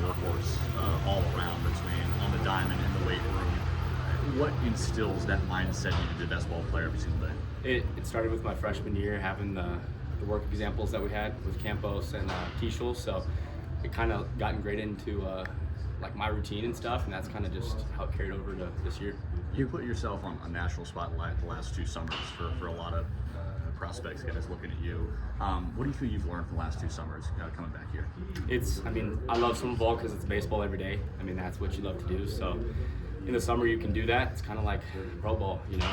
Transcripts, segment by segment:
workhorse all around between on the diamond and the weight room. What instills that mindset in you to be the best ball player every single day? It started with my freshman year, having the work examples that we had with Campos and Kishel, so it kind of got ingrained into like my routine and stuff, and that's kind of just how it carried over to this year. You put yourself on a national spotlight the last 2 summers for a lot of prospects guys looking at you. What do you feel you've learned from the last 2 summers coming back here? I love summer ball because it's baseball every day. I mean, that's what you love to do. So in the summer you can do that. It's kind of like pro ball, you know.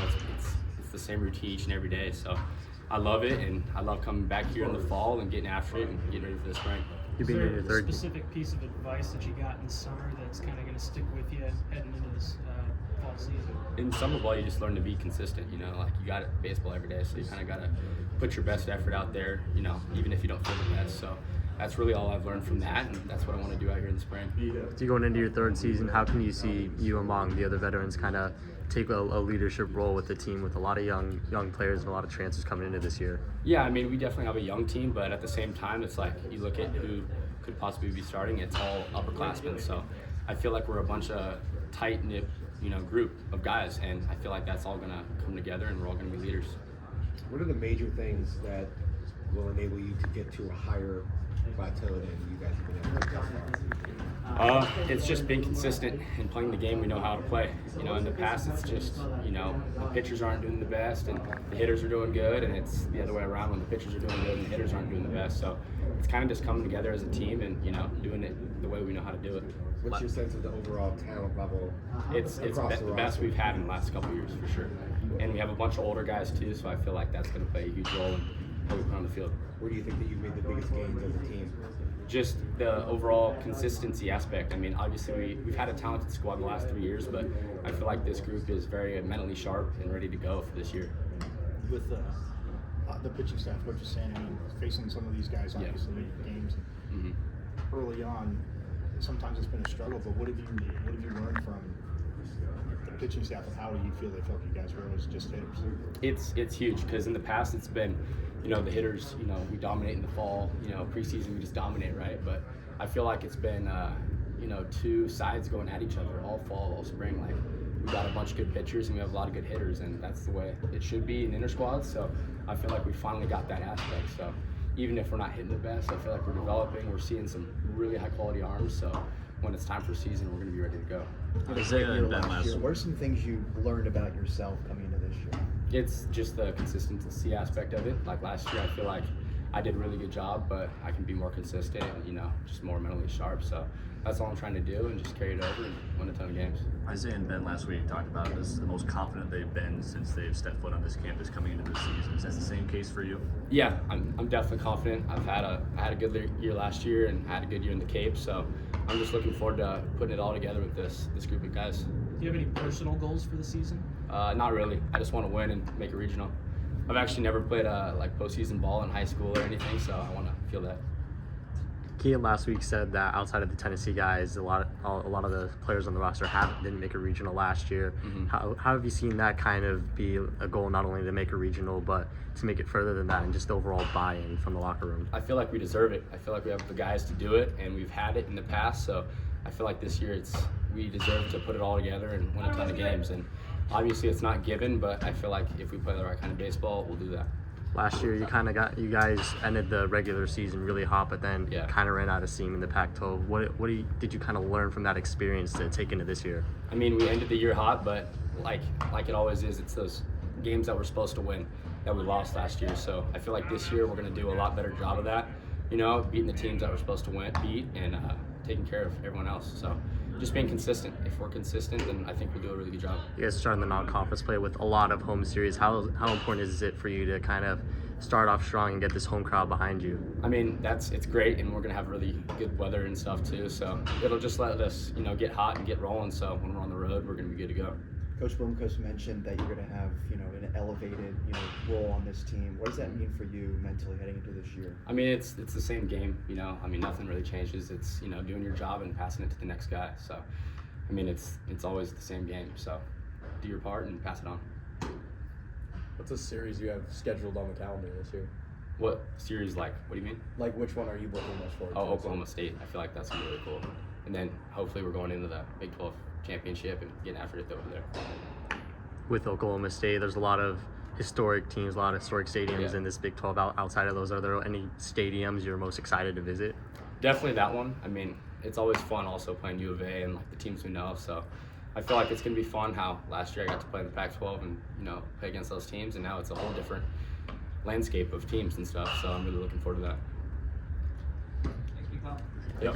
It's the same routine each and every day. So I love it, and I love coming back here in the fall and getting after it and getting ready for the spring. Is there a specific piece of advice that you got in summer that's kind of going to stick with you heading into this fall season? In summer ball, you just learn to be consistent. You know, like you got baseball every day, so you kind of got to put your best effort out there. You know, even if you don't feel the best. So that's really all I've learned from that, and that's what I want to do out here in the spring. So going into your 3rd season, how can you see you among the other veterans kind of take a leadership role with the team with a lot of young players and a lot of transfers coming into this year? Yeah, I mean, we definitely have a young team, but at the same time, it's like you look at who could possibly be starting, it's all upperclassmen. So I feel like we're a bunch of tight-knit, you know, group of guys, and I feel like that's all going to come together and we're all going to be leaders. What are the major things that will enable you to get to a higher plateau than you guys have been able to get so far? It's just being consistent and playing the game we know how to play. You know, in the past, it's just, you know, the pitchers aren't doing the best and the hitters are doing good, and it's the other way around when the pitchers are doing good and the hitters aren't doing the best. So it's kind of just coming together as a team and, you know, doing it the way we know how to do it. What's your sense of the overall talent level? It's the best we've had in the last couple of years, for sure. And we have a bunch of older guys, too, so I feel like that's going to play a huge role in how we put on the field. Where do you think that you've made the biggest gains as a team? Just the overall consistency aspect. I mean, obviously we've had a talented squad the last 3 years, but I feel like this group is very mentally sharp and ready to go for this year. With the pitching staff, what you're saying, I mean, facing some of these guys, obviously, games early on, sometimes it's been a struggle. But what have you learned from the pitching staff, and how do you feel they felt you guys were as just hitters? It's huge because in the past it's been, you know, the hitters, you know, we dominate in the fall, you know, preseason we just dominate, right? But I feel like it's been, you know, 2 sides going at each other all fall, all spring. Like we got a bunch of good pitchers and we have a lot of good hitters, and that's the way it should be in inter squads. So I feel like we finally got that aspect. So even if we're not hitting the best, I feel like we're developing. We're seeing some really high quality arms. So when it's time for season, we're going to be ready to go. What are some things you learned about yourself coming into this year? It's just the consistency aspect of it. Like last year, I feel like I did a really good job, but I can be more consistent and, you know, just more mentally sharp. So that's all I'm trying to do, and just carry it over and win a ton of games. Isaiah and Ben last week talked about it as the most confident they've been since they've stepped foot on this campus coming into this season. Is that the same case for you? Yeah, I'm definitely confident. I had a good year last year and had a good year in the Cape, so I'm just looking forward to putting it all together with this group of guys. Do you have any personal goals for the season? Not really. I just want to win and make a regional. I've actually never played like postseason ball in high school or anything, so I want to feel that. Kean last week said that outside of the Tennessee guys, a lot of the players on the roster didn't make a regional last year. How have you seen that kind of be a goal, not only to make a regional, but to make it further than that, and just overall buy-in from the locker room? I feel like we deserve it. I feel like we have the guys to do it, and we've had it in the past. So I feel like this year we deserve to put it all together and win a ton of games. And obviously it's not given, but I feel like if we play the right kind of baseball, we'll do that. Last year, you guys ended the regular season really hot, but then kind of ran out of steam in the Pac-12. What did you kind of learn from that experience to take into this year? I mean, we ended the year hot, but like it always is, it's those games that we're supposed to win that we lost last year. So I feel like this year we're going to do a lot better job of that. You know, beating the teams that we're supposed to beat, and taking care of everyone else. So just being consistent. If we're consistent, then I think we'll do a really good job. You guys are starting the non-conference play with a lot of home series. How important is it for you to kind of start off strong and get this home crowd behind you? I mean, it's great, and we're gonna have really good weather and stuff too. So it'll just let us, you know, get hot and get rolling. So when we're on the road, we're gonna be good to go. Coach Bromkos mentioned that you're going to have, you know, an elevated, you know, role on this team. What does that mean for you mentally heading into this year? I mean, it's the same game, you know. I mean, nothing really changes. It's, you know, doing your job and passing it to the next guy. So, I mean, it's always the same game. So, do your part and pass it on. What's a series you have scheduled on the calendar this year? What series like? What do you mean? Like, which one are you looking most forward to? Oh, Oklahoma State. I feel like that's gonna be really cool. And then hopefully we're going into the Big 12 championship and getting after it over there. With Oklahoma State, there's a lot of historic teams, a lot of historic stadiums Yeah. in this Big 12. Outside of those, are there any stadiums you're most excited to visit? Definitely that one. I mean, it's always fun also playing U of A and like the teams we know. So I feel like it's gonna be fun. How last year I got to play in the Pac-12 and play against those teams, and now it's a whole different landscape of teams and stuff. So I'm really looking forward to that. Yep.